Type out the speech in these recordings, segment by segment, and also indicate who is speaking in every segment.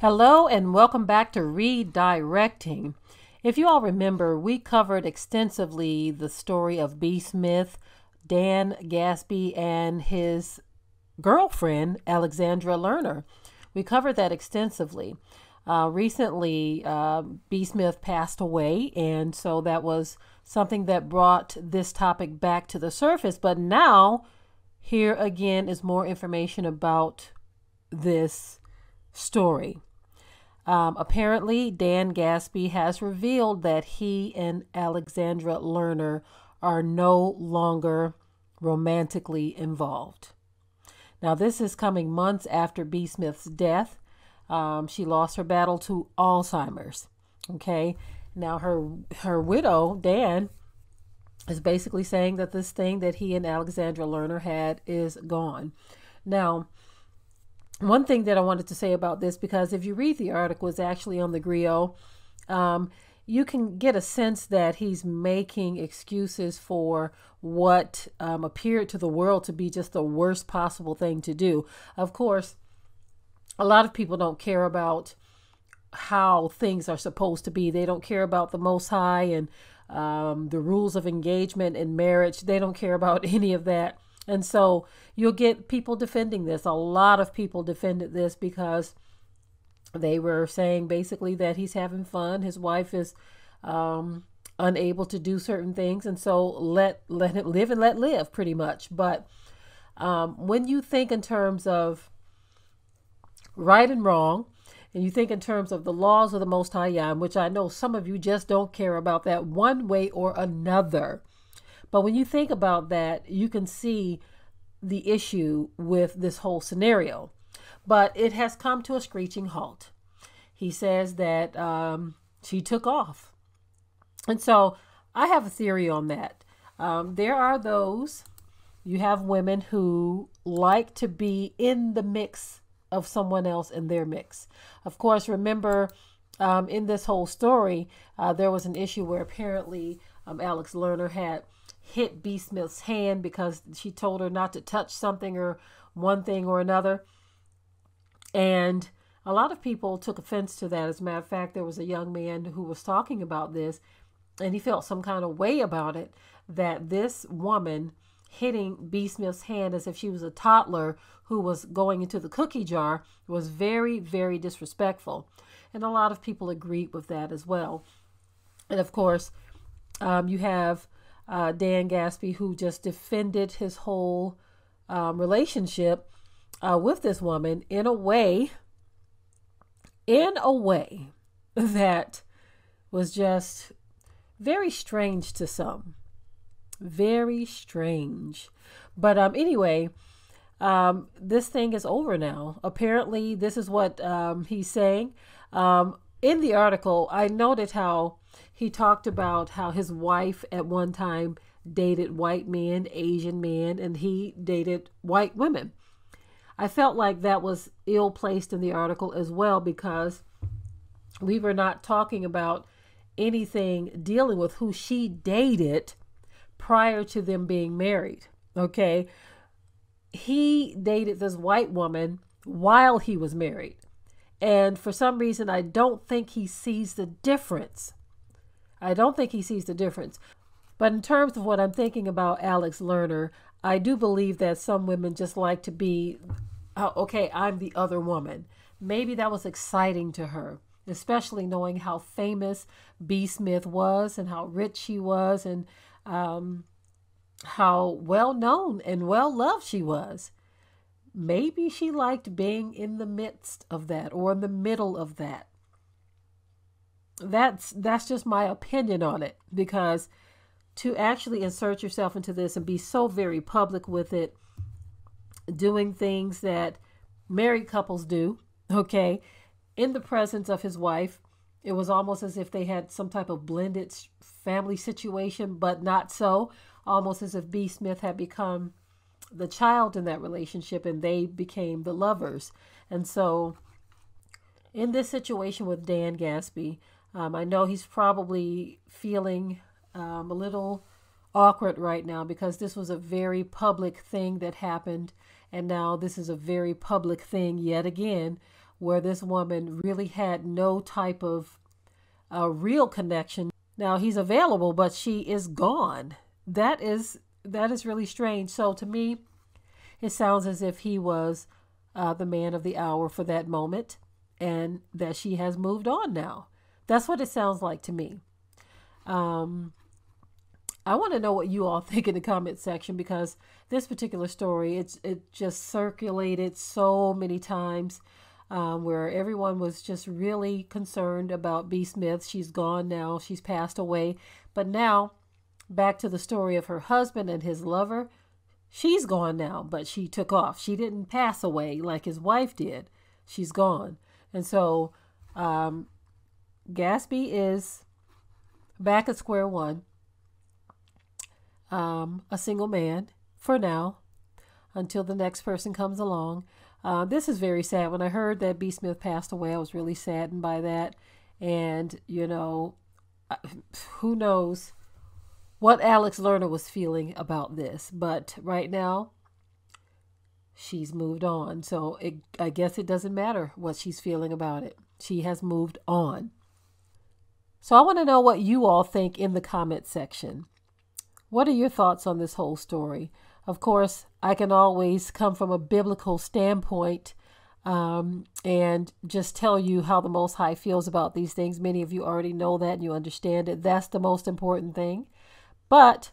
Speaker 1: Hello and welcome back to Redirecting. If you all remember, we covered extensively the story of B. Smith, Dan Gaspy, and his girlfriend, Alexandra Lerner. We covered that extensively. Recently, B. Smith passed away, and so that was something that brought this topic back to the surface. But now, here again is more information about this story. Apparently, Dan Gaspy has revealed that he and Alexandra Lerner are no longer romantically involved. Now, this is coming months after B. Smith's death. She lost her battle to Alzheimer's. Okay. Now, her widow, Dan, is basically saying that this thing that he and Alexandra Lerner had is gone. Now, one thing that I wanted to say about this, because if you read the article, it's actually on the Griot, you can get a sense that he's making excuses for what appeared to the world to be just the worst possible thing to do. Of course, a lot of people don't care about how things are supposed to be. They don't care about the Most High and the rules of engagement and marriage. They don't care about any of that. And so you'll get people defending this. A lot of people defended this because they were saying basically that he's having fun. His wife is unable to do certain things. And so let him live and let live, pretty much. But when you think in terms of right and wrong, and you think in terms of the laws of the Most High Yah, which I know some of you just don't care about that one way or another. But when you think about that, you can see the issue with this whole scenario. But it has come to a screeching halt. He says that she took off. And so I have a theory on that. There are those, you have women who like to be in the mix of someone else in their mix. Of course, remember in this whole story, there was an issue where apparently Alex Lerner had hit B. Smith's hand because she told her not to touch something or one thing or another. And a lot of people took offense to that. As a matter of fact, there was a young man who was talking about this, and he felt some kind of way about it, that this woman hitting B. Smith's hand as if she was a toddler who was going into the cookie jar was very, very disrespectful. And a lot of people agreed with that as well. And of course, you have Dan Gaspy, who just defended his whole relationship with this woman in a way that was just very strange to some. Very strange. But anyway, this thing is over now. Apparently, this is what he's saying. In the article, I noted how he talked about how his wife at one time dated white men, Asian men, and he dated white women. I felt like that was ill-placed in the article as well, because we were not talking about anything dealing with who she dated prior to them being married. Okay. He dated this white woman while he was married. And for some reason, I don't think he sees the difference. But in terms of what I'm thinking about Alex Lerner, I do believe that some women just like to be, okay, I'm the other woman. Maybe that was exciting to her, especially knowing how famous B. Smith was and how rich she was and how well known and well loved she was. Maybe she liked being in the midst of that or in the middle of that. That's just my opinion on it, because to actually insert yourself into this and be so very public with it, doing things that married couples do, okay, in the presence of his wife, it was almost as if they had some type of blended family situation, but not so. Almost as if B. Smith had become the child in that relationship and they became the lovers. And so in this situation with Dan Gaspy, I know he's probably feeling a little awkward right now, because this was a very public thing that happened. And now this is a very public thing yet again where this woman really had no type of real connection. Now he's available, but she is gone. That is really strange. So to me, it sounds as if he was the man of the hour for that moment, and that she has moved on now. That's what it sounds like to me. I want to know what you all think in the comment section, because this particular story, it just circulated so many times, where everyone was just really concerned about B. Smith. She's gone now. She's passed away. But now, back to the story of her husband and his lover. She's gone now, but she took off. She didn't pass away like his wife did. She's gone. And so Gaspy is back at square one. A single man for now, until the next person comes along. This is very sad. When I heard that B. Smith passed away, I was really saddened by that. And, who knows what Alex Lerner was feeling about this. But right now, she's moved on. So I guess it doesn't matter what she's feeling about it. She has moved on. So I want to know what you all think in the comment section. What are your thoughts on this whole story? Of course, I can always come from a biblical standpoint and just tell you how the Most High feels about these things. Many of you already know that and you understand it. That's the most important thing. But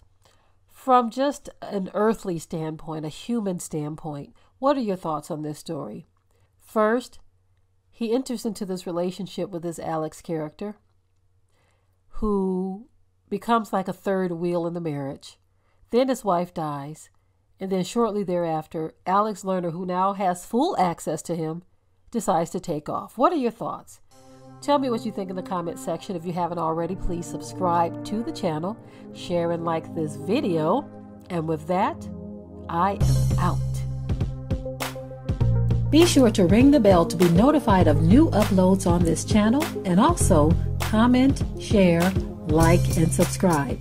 Speaker 1: from just an earthly standpoint, a human standpoint, what are your thoughts on this story? First, he enters into this relationship with this Alex character, who becomes like a third wheel in the marriage. Then his wife dies. And then shortly thereafter, Alex Lerner, who now has full access to him, decides to take off. What are your thoughts? Tell me what you think in the comment section. If you haven't already, please subscribe to the channel, share and like this video. And with that, I am out. Be sure to ring the bell to be notified of new uploads on this channel, and also comment, share, like, and subscribe.